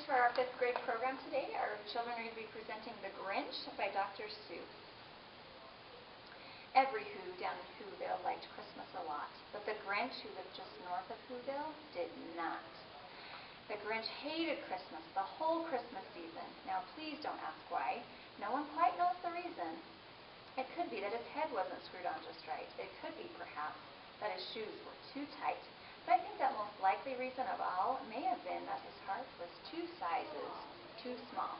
To our 5th grade program today. Our children are going to be presenting The Grinch by Dr. Seuss. Every Who down in Whoville liked Christmas a lot, but the Grinch, who lived just north of Whoville, did not. The Grinch hated Christmas the whole Christmas season. Now please don't ask why. No one quite knows the reason. It could be that his head wasn't screwed on just right. It could be, perhaps, that his shoes were too tight. But I think that most likely reason of all may have been that his heart was 2 sizes too small.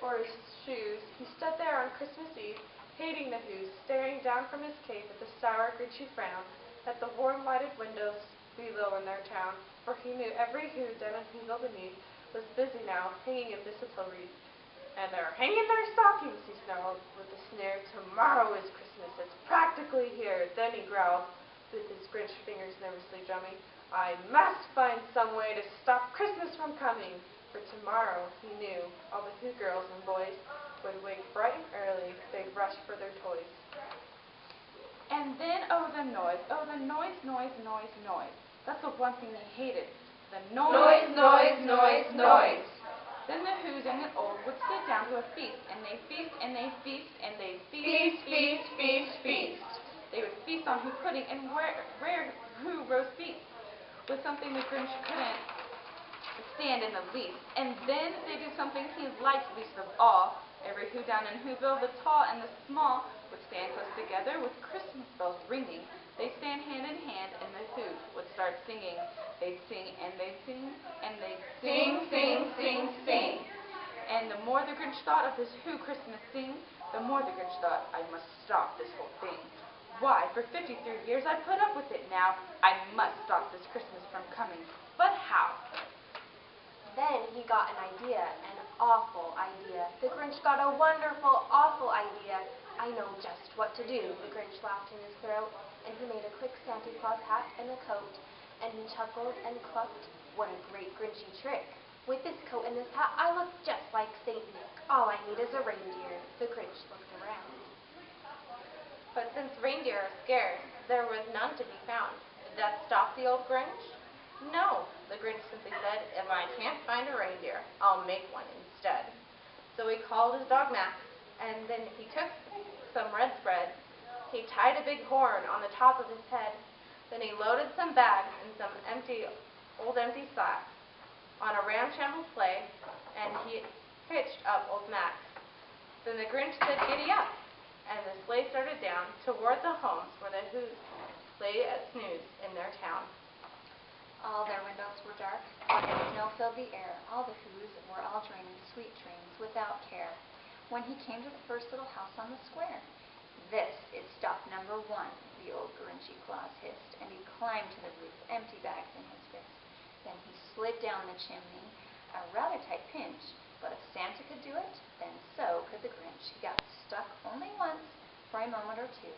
Or his shoes, he stood there on Christmas Eve, hating the Who's, staring down from his cape at the sour, grinchy frown, at the warm lighted windows below in their town, for he knew every Who down in Whoville beneath was busy now, hanging a mistletoe wreath. And they're hanging their stockings, he snarled with a sneer. Tomorrow is Christmas, it's practically here. Then he growled, with his Grinch fingers nervously drumming, I must find some way to stop Christmas from coming. For tomorrow, he knew, all the Who girls and boys would wake bright and early. They'd rush for their toys. And then, oh, the noise, noise, noise, noise. That's the one thing he hated. The noise, noise, noise, noise. Then the Who's young and old would sit down to a feast, and they feast, and they feast, and they feast, feast, feast, feast. They would feast on Who pudding and rare Who roast beef, with something the Grinch couldn't stand in the least. And then they do something he liked least of all. Every Who down in Whoville, the tall and the small, would stand close together with Christmas bells ringing. They'd stand hand in hand, and the Who would start singing. They'd sing, and they'd sing, and they'd sing, sing, sing, sing. And the more the Grinch thought of his Who Christmas sing, the more the Grinch thought, I must stop this whole thing. Why, for 53 years I've put up with it now. I must stop this Christmas from coming. But how? Then he got an idea, an awful idea. The Grinch got a wonderful, awful idea. I know just what to do, the Grinch laughed in his throat, and he made a quick Santa Claus hat and a coat, and he chuckled and clucked, what a great Grinchy trick. With this coat and this hat, I look just like St. Nick. All I need is a reindeer. The Grinch looked around. But since reindeer are scarce, there was none to be found. Did that stop the old Grinch? No, the Grinch simply said, if I can't find a reindeer, I'll make one instead. So he called his dog Max, and then he took some red spread. He tied a big horn on the top of his head. Then he loaded some bags and some old empty sacks on a ramshackle sleigh, and he hitched up old Max. Then the Grinch said, giddy up, and the sleigh started down toward the homes where the Who's lay at snooze in their town. All their windows were dark, and snow filled the air. All the Who's were all draining sweet dreams without care. When he came to the first little house on the square, this is stop number 1, the old Grinchy Claus hissed, and he climbed to the roof, empty bags in his fist. Then he slid down the chimney, a rather tight pinch, but if Santa could do it, then so could the Grinch. He got stuck only once, for a moment or two.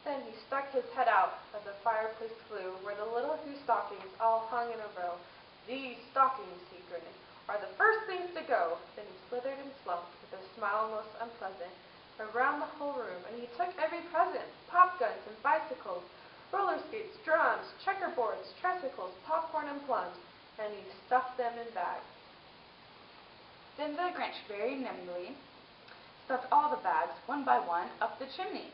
Then he stuck his head out of the fireplace flue where the little Who stockings all hung in a row. "These stockings," he grinned, "are the first things to go." Then he slithered and slumped, with a smile most unpleasant, around the whole room, and he took every present, pop guns and bicycles, roller skates, drums, checkerboards, tricycles, popcorn and plums, and he stuffed them in bags. Then the Grinch very nimbly stuffed all the bags, one by one, up the chimney.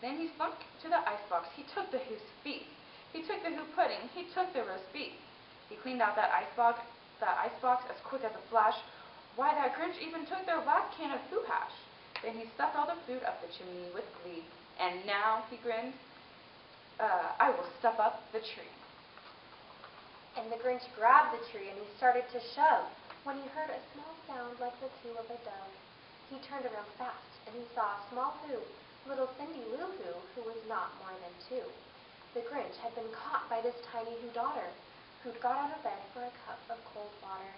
Then he slunk to the icebox. He took the Who's feast. He took the Who pudding. He took the roast beef. He cleaned out that icebox as quick as a flash. Why, that Grinch even took their last can of Who hash. Then he stuffed all the food up the chimney with glee. And now, he grinned, I will stuff up the tree. And the Grinch grabbed the tree and he started to shove, when he heard a small sound like the coo of a dove. He turned around fast, and he saw a small Who, little Cindy Lou Who, who was not more than 2. The Grinch had been caught by this tiny Who daughter, who'd got out of bed for a cup of cold water.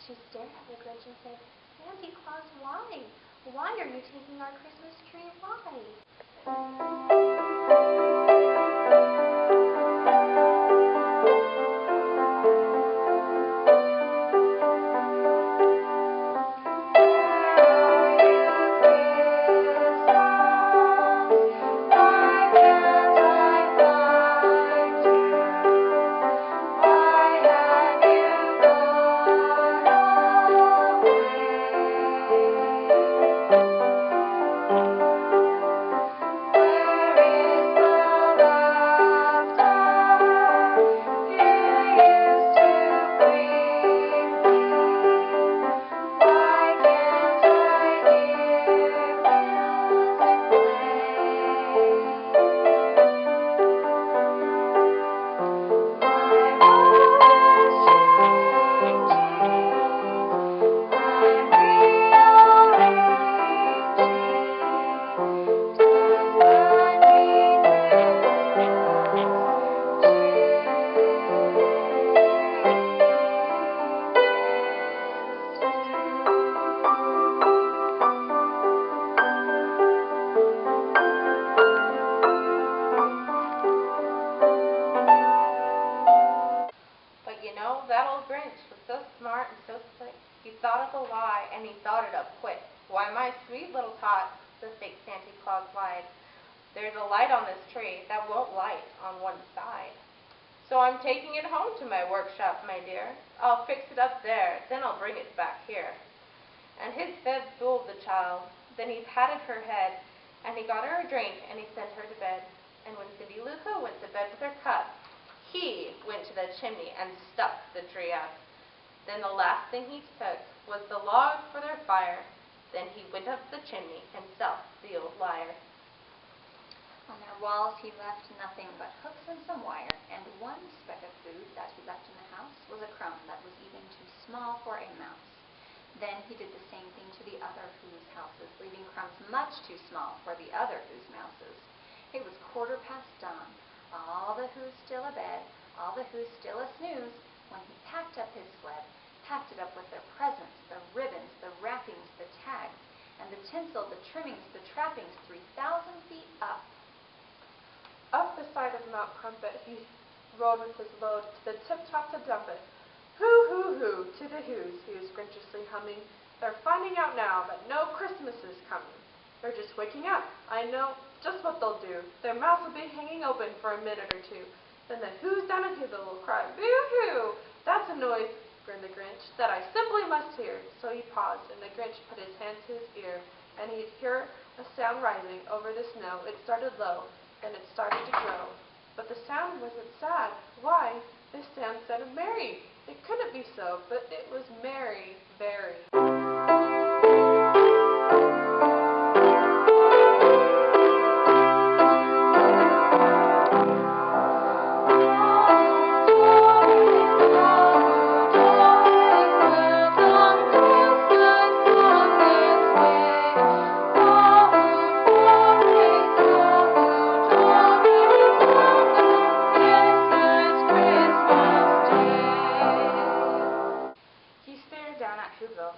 She stared at the Grinch and said, "Santa Claus, why? Why are you taking our Christmas tree? Why?" That old Grinch was so smart and so slick. He thought of the lie, and he thought it up quick. "Why, my sweet little tots," the fake Santa Claus lied, "there's a light on this tree that won't light on one side. So I'm taking it home to my workshop, my dear. I'll fix it up there, then I'll bring it back here." And his fib fooled the child. Then he patted her head, and he got her a drink, and he sent her to bed. And when Cindy Lou Who went to bed with her cup, he went to the chimney and stuffed the tree up. Then the last thing he took was the log for their fire. Then he went up the chimney himself, the old liar. On their walls he left nothing but hooks and some wire, and one speck of food that he left in the house was a crumb that was even too small for a mouse. Then he did the same thing to the other Who's houses, leaving crumbs much too small for the other Who's mouses. It was 1/4 dawn. All the Who's still abed, all the Who's still a snooze, when he packed up his sled, packed it up with their presents, the ribbons, the wrappings, the tags, and the tinsel, the trimmings, the trappings, 3,000 feet up. Up the side of Mount Crumpet he rode with his load to the tip-top to dump it. "Hoo, hoo, hoo," to the Who's, he was grinchiously humming. "They're finding out now that no Christmas is coming. They're just waking up. I know just what they'll do. Their mouths will be hanging open for a minute or two. Then the Who's down in Whoville will cry, 'Boo-hoo!' That's a noise," grinned the Grinch, "that I simply must hear." So he paused, and the Grinch put his hand to his ear, and he'd hear a sound rising over the snow. It started low, then it started to grow. But the sound wasn't sad. Why, this sound sounded merry. It couldn't be so, but it was merry, very.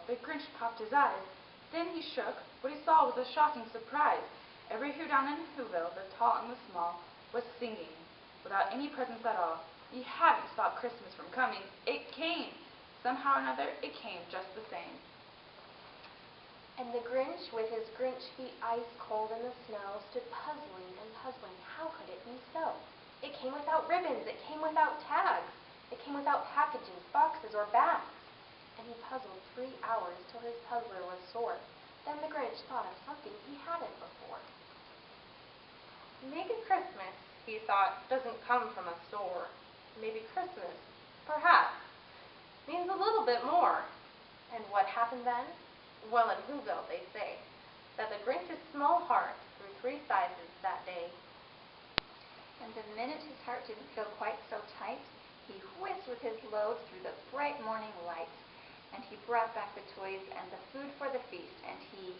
The Grinch popped his eyes. Then he shook. What he saw was a shocking surprise. Every Who down in Whoville, the tall and the small, was singing without any presents at all. You haven't stopped Christmas from coming. It came. Somehow or another, it came just the same. And the Grinch, with his Grinch feet ice cold in the snow, stood puzzling and puzzling. How could it be so? It came without ribbons. It came without tags. It came without packages, boxes, or bags. And he puzzled 3 hours till his puzzler was sore. Then the Grinch thought of something he hadn't before. Maybe Christmas, he thought, doesn't come from a store. Maybe Christmas, perhaps, means a little bit more. And what happened then? Well, in Whoville, they say that the Grinch's small heart grew 3 sizes that day. And the minute his heart didn't feel quite so tight, he whizzed with his load through the bright morning light. And he brought back the toys and the food for the feast, and he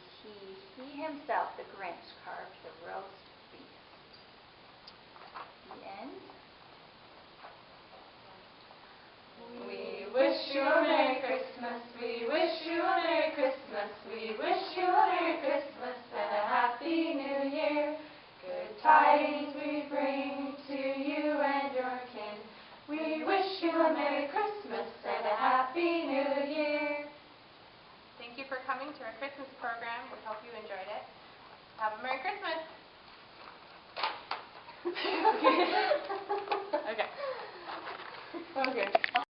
himself, the Grinch, carved the roast beast. The end. We wish you a Merry Christmas. We wish you a Merry Christmas. We wish you a Merry Christmas and a Happy New Year. Good tidings we bring to you and your kin. We wish you a Merry Christmas and a Happy New Year. Thank you for coming to our Christmas program. We hope you enjoyed it. Have a Merry Christmas. Okay. Okay.